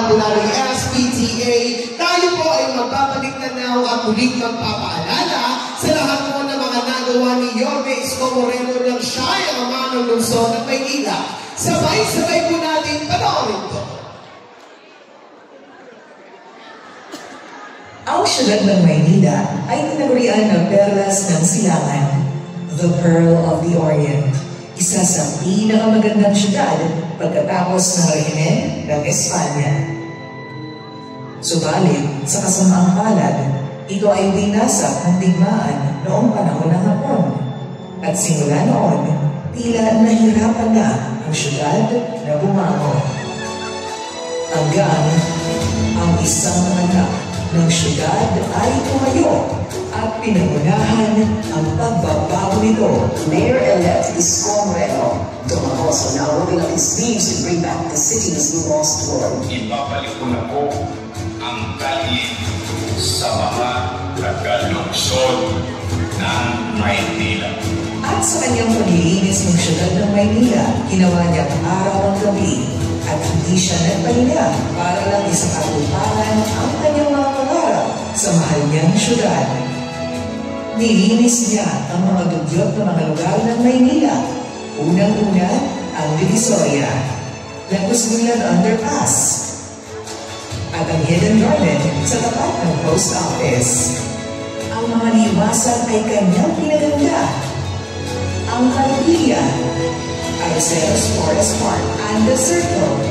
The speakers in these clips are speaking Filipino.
popularong SPTA, tayo po ay magbabalik na naw at muling magpapaalala sa lahat po ng mga nagawa ni Yorme Isko Moreno ng siya ay ang ama ng lungsod ng Maynila. Sabay-sabay po natin panoorin to. Ang siyudad ng Maynila ay tinagurian ng perlas ng silangan, the Pearl of the Orient. Isa sa pinakamagandang siyudad pagkatapos ng rehimen ng Espanya. Subalit, sa kasamaang palad, ito ay binasak ng digmaan noong panahon ng Hapon. At simula noon, tila nahirapan na ang siyudad na bumangon. Hanggang ang isang anak ng siyudad ay tumayo at pinangunahan ang pagbabago nito. Mayor-elect Isko Moreno Domagoso now rolling up his sleeves to bring back the city's lost world. Ibabalik ko na po ang kalye sa mga taga-lungsod ng Maynila. At sa kanyang paglilinis ng siyudad ng Maynila, ginawa niyang araw ang gabi at hindi siya nagpahinga para lang isakatuparan ang kanyang mga pangarap sa mahal niyang siyudad. Nilinis niya ang mga dugyot na mga lugar ng Maynila. Unang-una, ang Divisoria, Lagos-Gulan Underpass, at ang Hidden Garden sa tapat ng Post Office. Ang mga liwasan ay kanyang pinaganda. Ang Carpilla, Arcelos Forest Park and the Circle,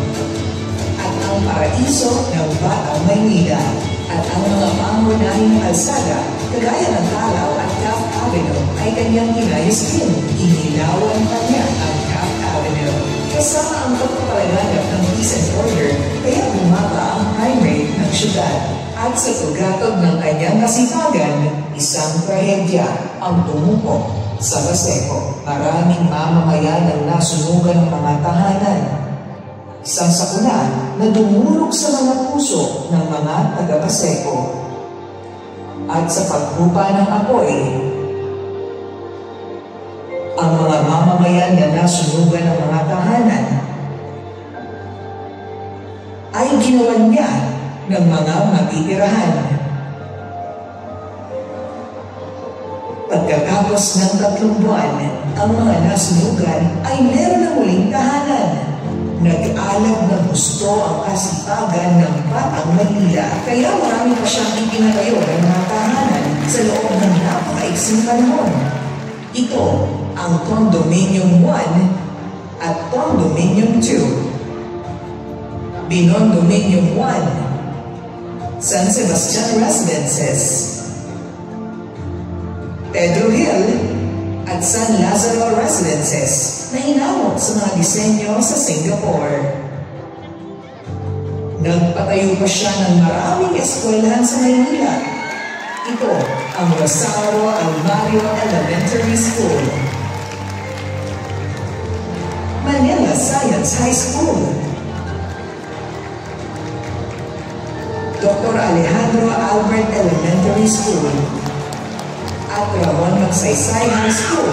at ang paraiso ng Batang Maynila, at ang mga pangunahing kalsada kagaya ng Talaw at Taft Avenue ay kanyang inayos din. Inilawan pa niya ang Taft Avenue. Kasama ang pagpapalaganap ng peace and order, kaya bumaba ang crime rate ng siyudad. At sa tugatog ng kanyang kasipagan, isang trahedya ang tumuko sa Baseco. Maraming mamamayan ang nasunugan ng mga tahanan. Isang sakuna na dumurog sa mga puso ng mga taga-Baseco. At sa paghupa ng apoy, ang mga mamamayan na nasunugan ng mga tahanan ay ginawan niya ng mga matitirahan. Pagkatapos ng 3 buwan, ang mga nasunugan ay meron na muling tahanan. Nag-alag ng gusto ang kasipagan ng Batang Maynila, kaya marami pa siyang itinatayo ng mga tahanan sa loob ng napakaiksing panahon. Ito ang Condominium 1 at Condominium 2. Binondominium 1, San Sebastian Residences, Pedro Hill at San Lazaro Residences na hinamot sa mga disenyo sa Singapore. Nagpatayo pa siya ng maraming eskwelahan sa Maynila. Ito ang Rosario Alvario Elementary School, Manila Science High School, Dr. Alejandro Albert Elementary School, at Ramon Magsaysay High School,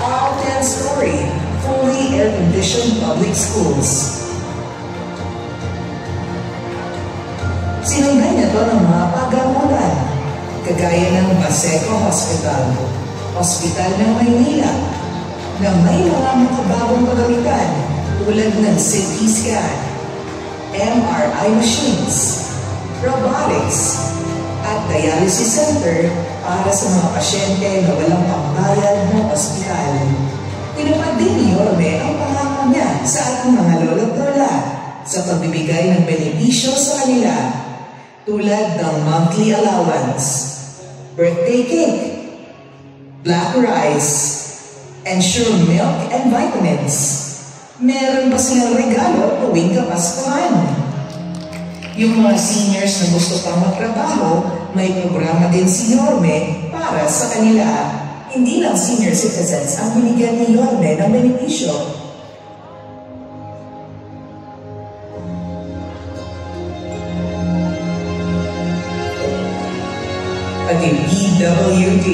all 10-story, fully air-conditioned public schools. Sinundan niya ito ng mga pagamulan, kagaya ng Baseco Hospital, Hospital ng Maynila, na may mga makabagong kagamitan tulad ng CT scan, MRI machines, robotics, at dialysis center para sa mga pasyente na walang pambayad ng ospital. Tinupad din ni Yorme ang pangako niya sa ating mga lolo't lola sa pagbibigay ng benepisyo sa kanila tulad ng monthly allowance, birthday cake, black rice, and sure milk and vitamins. Meron pa silang regalo tuwing Kapaskuhan. Yung mga seniors na gusto pang magtrabaho, may programa din si Yorme para sa kanila. Hindi lang senior citizens ang binigyan ni Yorme ng benepisyo. Pati PWD,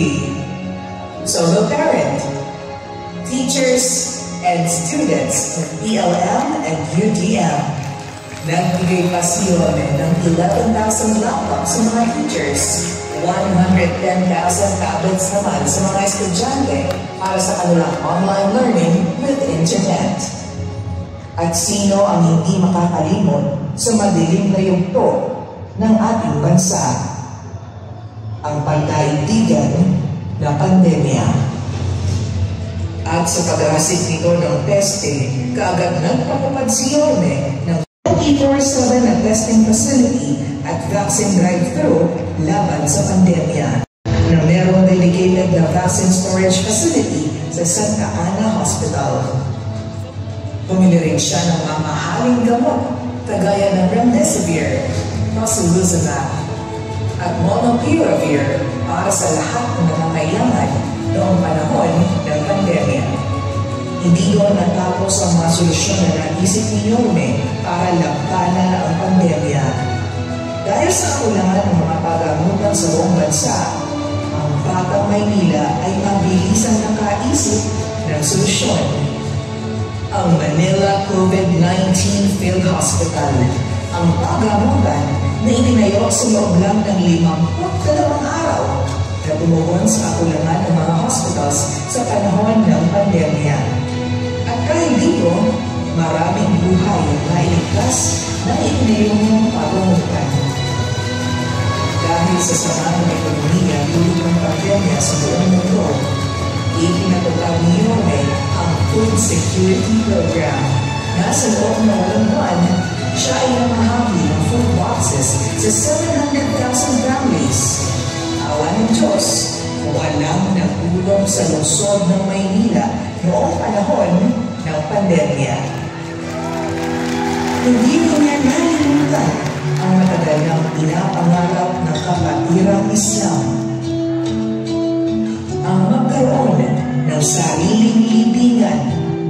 solo parent, teachers, and students of ELM and UDM. Nagbigay pa si Yorme ng 11,000 laptops sa mga teachers, 110,000 tablets naman sa mga estudyante para sa kanilang online learning with internet. At sino ang hindi makakalimot sa madilim na yugto ng ating bansa? Ang pagdaigdigan na pandemya. At sa pag-aasik nito ng testing, kaagad nagpatupad si Yorme ng 24/7 na testing facility at vaccine drive-thru laban sa pandemya, na merong dedicated na vaccine storage facility sa Santa Ana Hospital. Pumili rin siya ng mamahaling gamot kagaya ng Remdesivir, Tocilizumab, at Molnupiravir para sa lahat ng nangangailangan noong panahon ng pandemya. Hindi doon natapos ang mga solusyon na naisip ni Yorme para labanan ang pandemya. Dahil sa kakulangan ng mga pagamutan sa buong bansa, ang Batang Maynila ay mabilisang nakaisip ng solusyon. Ang Manila COVID-19 Field Hospital, ang pagamutan na itinayo sa loob lang ng 52 araw na tumugon sa kakulangan ng mga hospitals sa panahon ng pandemya. At kahit dito, maraming buhay ang nailigtas na itinayong pagamutan. Dahil sa sama ng ekonomiya dulot ng pandemya sa buong mundo, ipinatupad ni Yorme ang Food Security Program. Nasa loob ng walang buwan, siya ay namahagi ng food boxes sa 700,000 families. Awa ng Diyos, walang nagulong sa lungsod ng Maynila noong panahon ng pandemya. Hindi niya nalimutan ang matagal ng pinapangarap ng kapatirang Islam. Ang magkaroon ng sariling libingan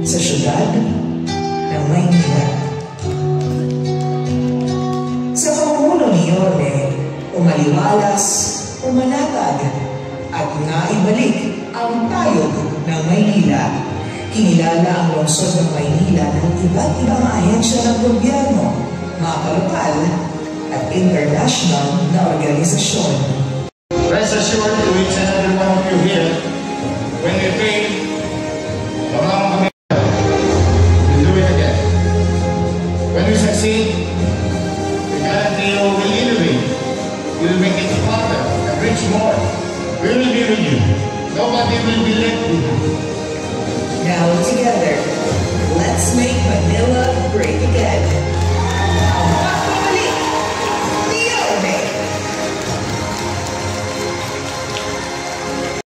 sa syudad ng Maynila. Sa pamumuno ni Yorme, umaliwalas, umanatag, at naibalik ang tayog ng Maynila. Kinilala ang lungsod ng Maynila ng iba't ibang ahensya ng gobyerno, mga lokal at international na organisasyon. Rest assured to each and every one of you here, when we fail, we'll do it again. When we succeed, we guarantee you will innovate. We will make it farther and reach more. We will be with you. Nobody will be left behind. Now together, let's make Manila great again.